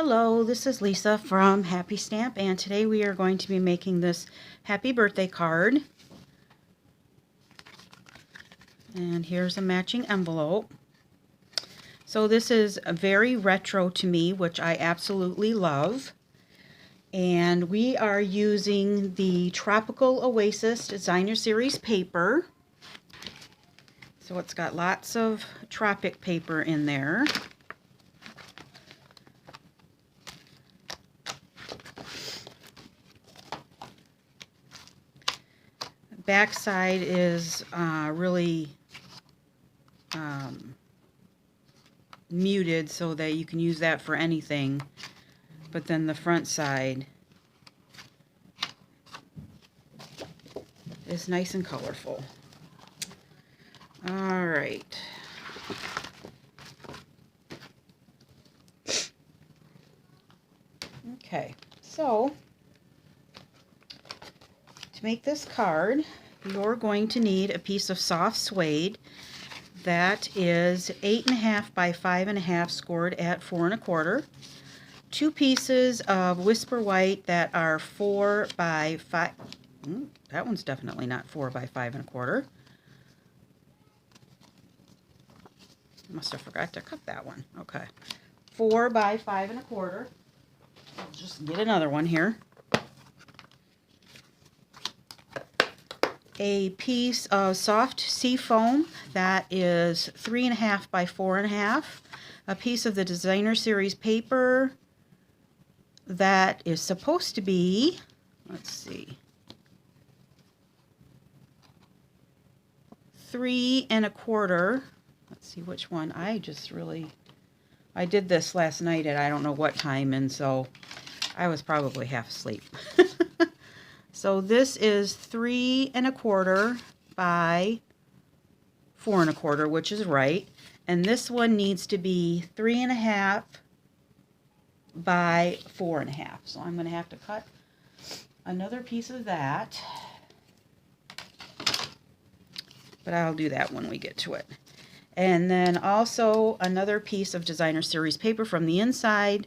Hello, this is Lisa from Happy Stamp, and today we are going to be making this happy birthday card. And here's a matching envelope. So this is very retro to me, which I absolutely love. And we are using the Tropical Oasis Designer Series paper. So it's got lots of tropic paper in there. Backside is really muted so that you can use that for anything, but then the front side is nice and colorful. All right. Okay, so to make this card, you're going to need a piece of soft suede that is 8.5 by 5.5 scored at 4 1/4. 2 pieces of Whisper White that are 4 by 5. That one's definitely not 4 by 5 1/4. Must have forgot to cut that one. Okay, 4 by 5 1/4. I'll just get another one here. A piece of soft sea foam that is 3.5 by 4.5. A piece of the Designer Series paper that is supposed to be, let's see, 3 1/4. Let's see which one. I did this last night at I don't know what time, and so I was probably half asleep. So this is 3 1/4 by 4 1/4, which is right. And this one needs to be 3.5 by 4.5. So I'm going to have to cut another piece of that. But I'll do that when we get to it. And then also another piece of Designer Series paper from the inside.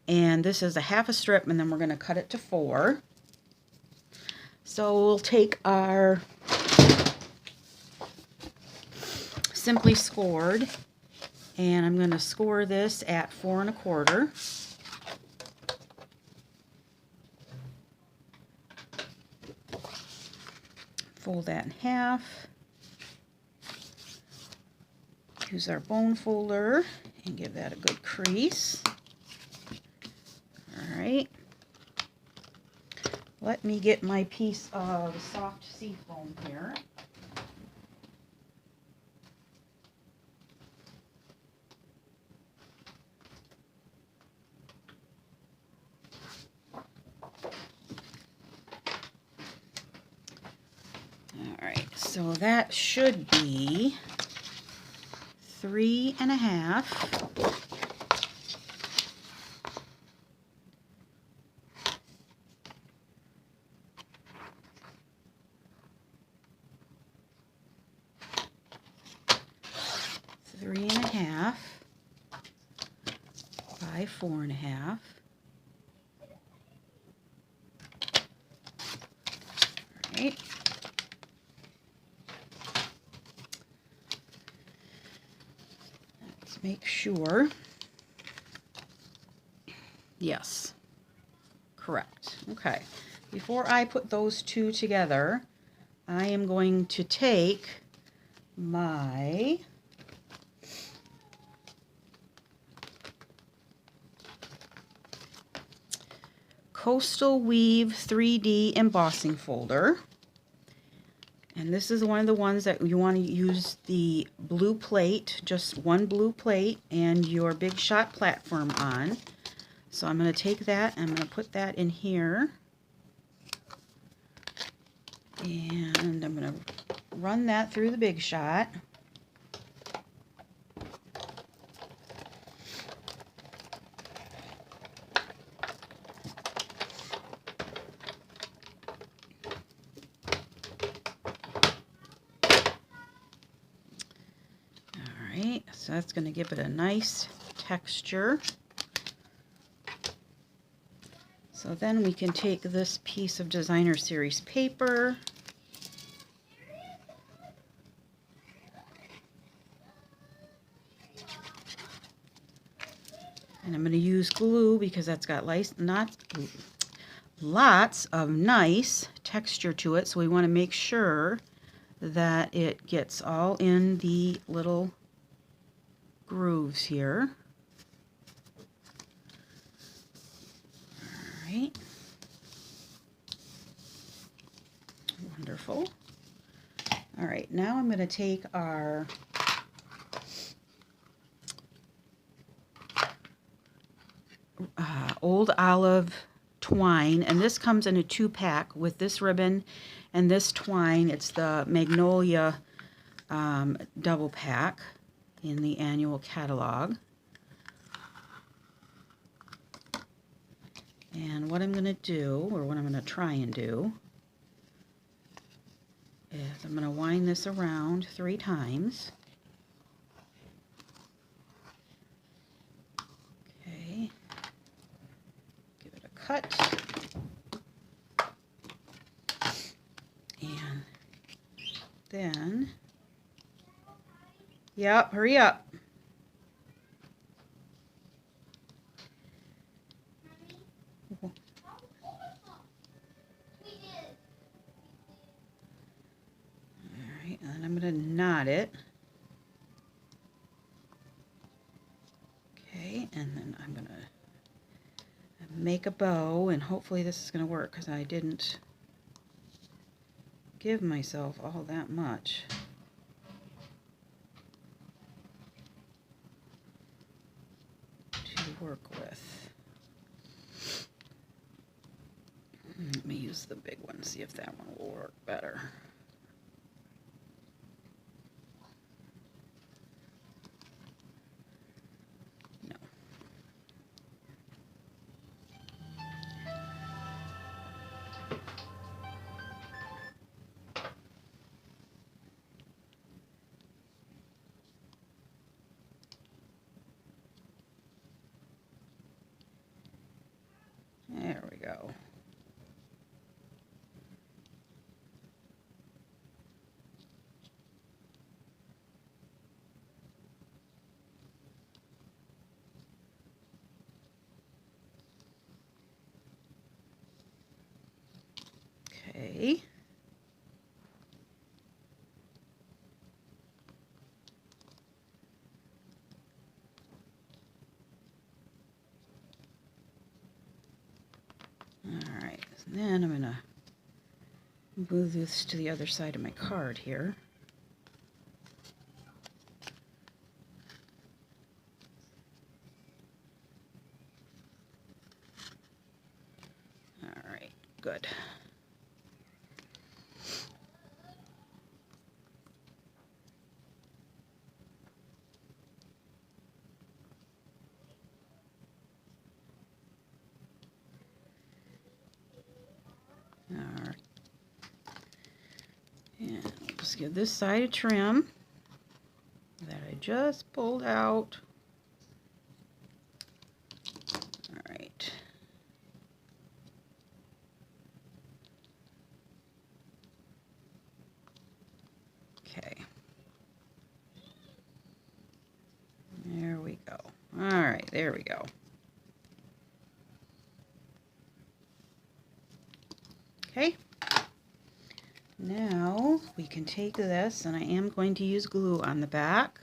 And this is a half a strip, and then we're going to cut it to 4. So we'll take our Simply Scored, and I'm going to score this at 4 1/4. Fold that in half. Use our bone folder and give that a good crease. All right. Let me get my piece of soft sea foam here. Alright, so that should be 3.5. By 4.5. All right. Let's make sure. Yes, correct. Okay. Before I put those two together, I am going to take my Coastal Weave 3D embossing folder, and this is one of the ones that you want to use the blue plate, just one blue plate, and your Big Shot platform on. So I'm going to take that and I'm going to put that in here, and I'm going to run that through the Big Shot. So that's going to give it a nice texture. So then we can take this piece of designer series paper and I'm going to use glue because that's got lots of nice texture to it. So we want to make sure that it gets all in the little grooves here. All right. Wonderful. All right, now I'm going to take our old olive twine, and this comes in a 2-pack with this ribbon and this twine. It's the Magnolia double pack in the annual catalog. And what I'm going to do, or what I'm going to try and do, is I'm going to wind this around 3 times. Okay. Give it a cut. And then, yep, hurry up. Alright, and I'm going to knot it. Okay, and then I'm going to make a bow, and hopefully this is going to work because I didn't give myself all that much. To work with. Let me use the big one, see if that one will work better. No. There we go. Okay. All right, and then I'm going to move this to the other side of my card here. All right, good. All right. And I'll just give this side a trim that I just pulled out. All right. Okay. There we go. All right, there we go. Okay. Now we can take this, and I am going to use glue on the back.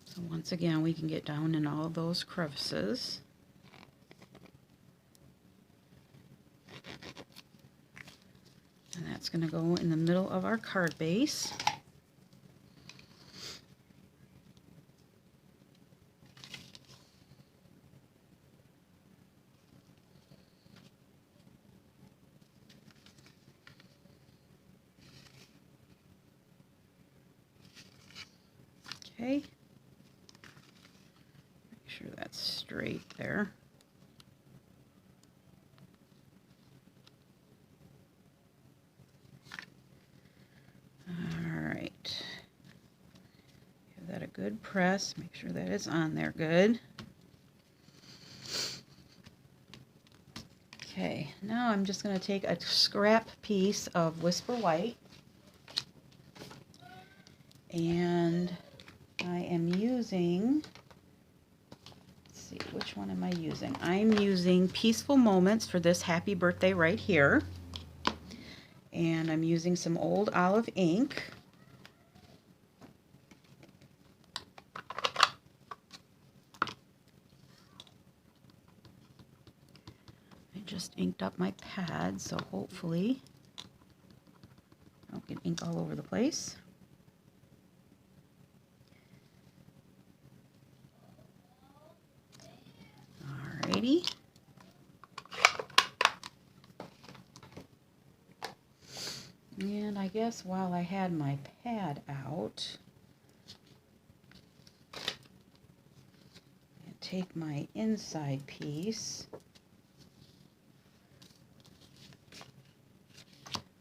So once again, we can get down in all those crevices. And that's going to go in the middle of our card base. Okay. Make sure that's straight there. good press. Make sure that it's on there good. Okay, now I'm just going to take a scrap piece of Whisper White, and I am using, let's see, which one am I using? I'm using Peaceful Moments for this happy birthday right here, and I'm using some old olive ink. Just inked up my pad, so hopefully I don't get ink all over the place. Alrighty. And I guess while I had my pad out, I take my inside piece,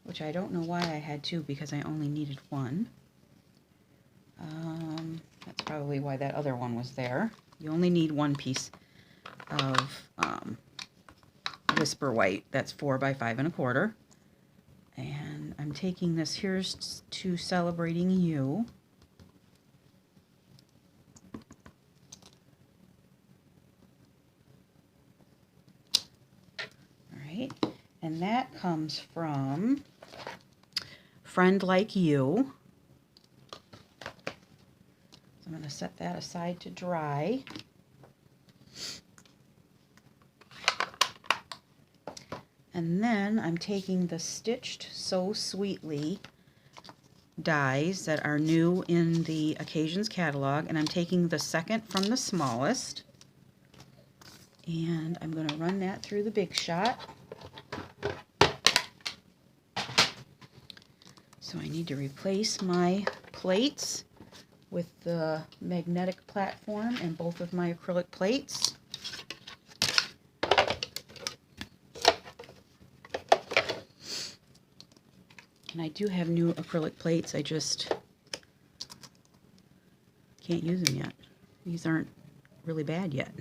which I don't know why I had two because I only needed one. That's probably why that other one was there. You only need one piece of Whisper White. That's 4 by 5 1/4. And I'm taking this Here's to Celebrating You. All right, and that comes from Friend Like You. So I'm going to set that aside to dry. And then I'm taking the Stitched So Sweetly dies that are new in the Occasions catalog, and I'm taking the second from the smallest, and I'm going to run that through the Big Shot. So I need to replace my plates with the magnetic platform and both of my acrylic plates. And I do have new acrylic plates, I just can't use them yet. These aren't really bad yet.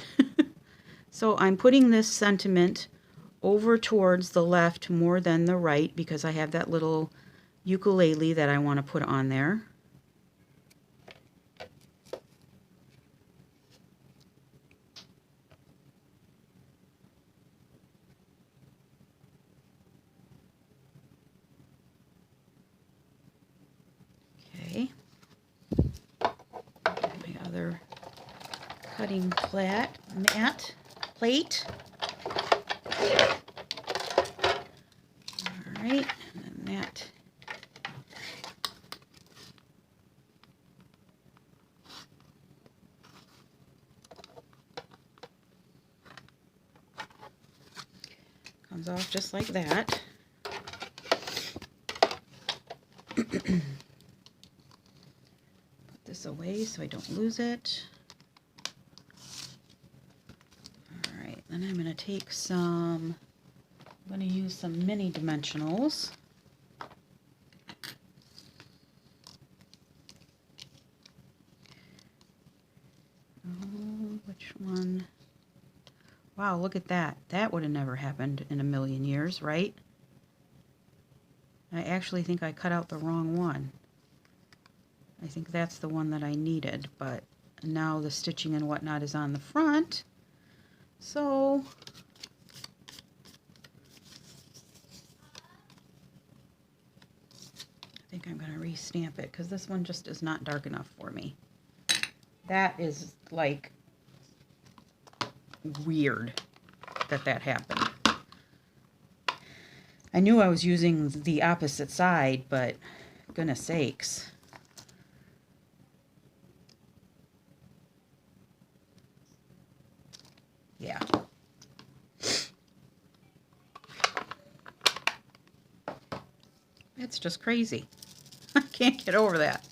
So I'm putting this sentiment over towards the left more than the right because I have that little ukulele that I want to put on there. Okay. My other cutting mat plate. All right, and then that comes off just like that. Put this away so I don't lose it. Alright, then I'm going to take some, I'm going to use some mini dimensionals. Oh, which one? Wow, look at that. That would have never happened in a million years, right? I actually think I cut out the wrong one. I think that's the one that I needed, but now the stitching and whatnot is on the front. So I think I'm going to re-stamp it because this one just is not dark enough for me. That is like weird that that happened. I knew I was using the opposite side, but goodness sakes. Yeah. It's just crazy. I can't get over that.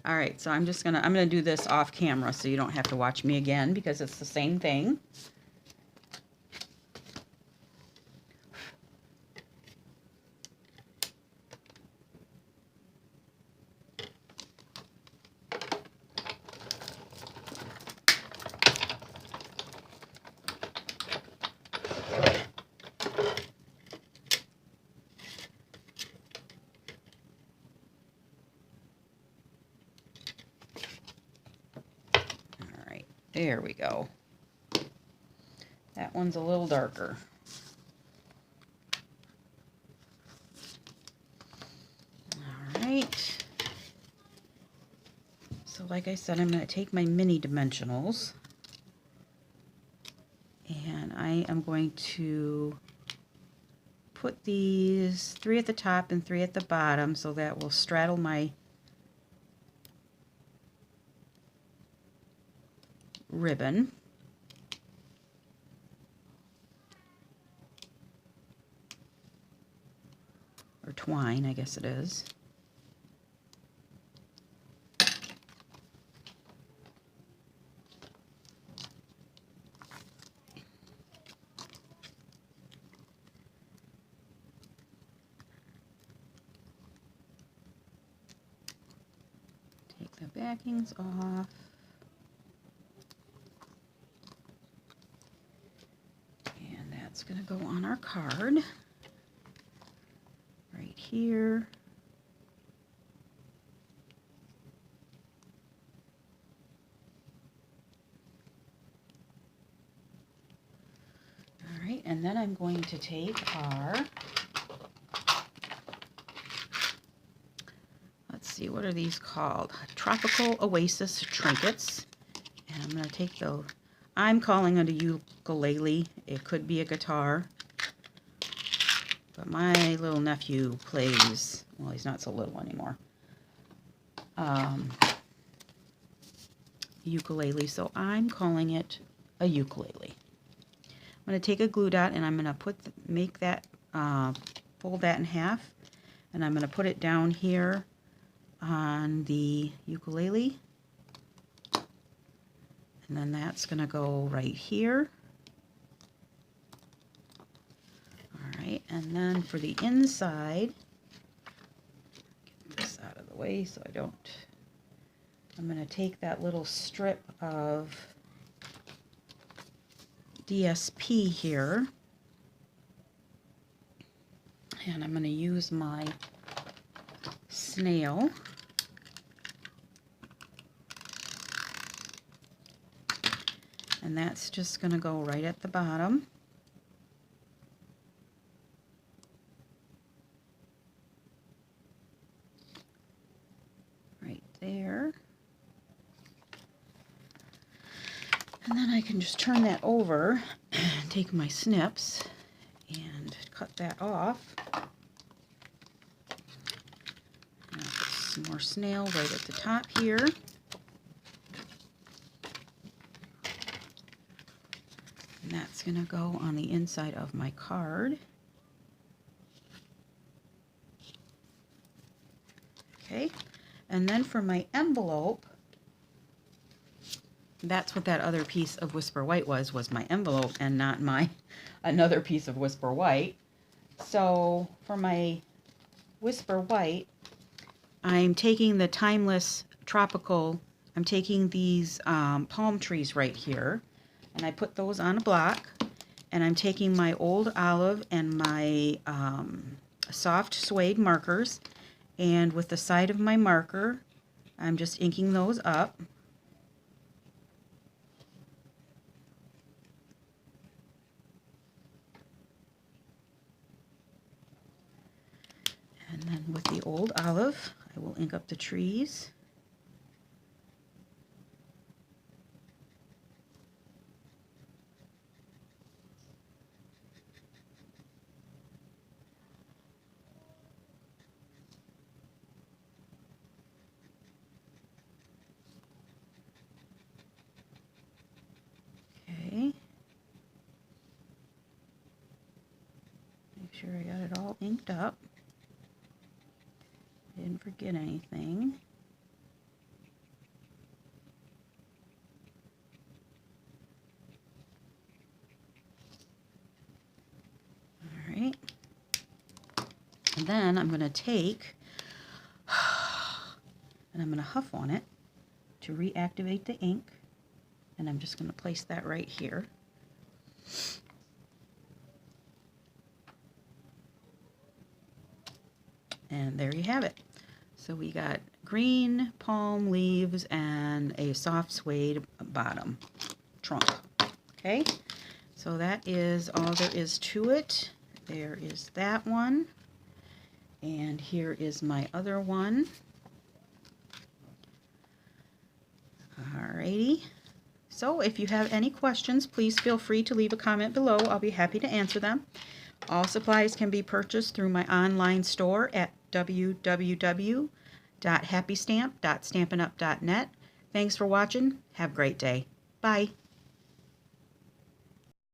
All right, so I'm gonna do this off camera so you don't have to watch me again because it's the same thing. There we go. That one's a little darker. All right. So like I said, I'm going to take my mini dimensionals and I am going to put these 3 at the top and 3 at the bottom so that will straddle my ribbon. Or twine, I guess it is. Take the backings off. And that's going to go on our card. Right here. All right, and then I'm going to take our, let's see, what are these called? Tropical Oasis trinkets. And I'm going to take the, I'm calling it a ukulele. It could be a guitar. But my little nephew plays, well, he's not so little anymore, ukulele, so I'm calling it a ukulele. I'm going to take a glue dot and I'm going to make that, fold that in half, and I'm going to put it down here on the ukulele, and then that's going to go right here. Alright, and then for the inside, get this out of the way so I don't, I'm going to take that little strip of DSP here, and I'm going to use my snail. And that's just going to go right at the bottom. Right there. And then I can just turn that over, take my snips, and cut that off. And I'll put some more snail right at the top here. And that's going to go on the inside of my card. Okay, and then for my envelope, that's what that other piece of Whisper White was my envelope and not my another piece of Whisper White. So for my Whisper White, I'm taking the Timeless Tropical, I'm taking these palm trees right here, and I put those on a block, and I'm taking my Old Olive and my soft suede markers, and with the side of my marker, I'm just inking those up. And then with the Old Olive, I will ink up the trees. Okay. Make sure I got it all inked up. Didn't forget anything. All right. And then I'm going to take, and I'm going to huff on it to reactivate the ink. And I'm just going to place that right here. And there you have it. So we got green palm leaves and a soft suede bottom. trunk. Okay, so that is all there is to it. There is that one. And here is my other one. Alrighty. So if you have any questions, please feel free to leave a comment below. I'll be happy to answer them. All supplies can be purchased through my online store at www.happystamp.stampinup.net. Thanks for watching. Have a great day. Bye.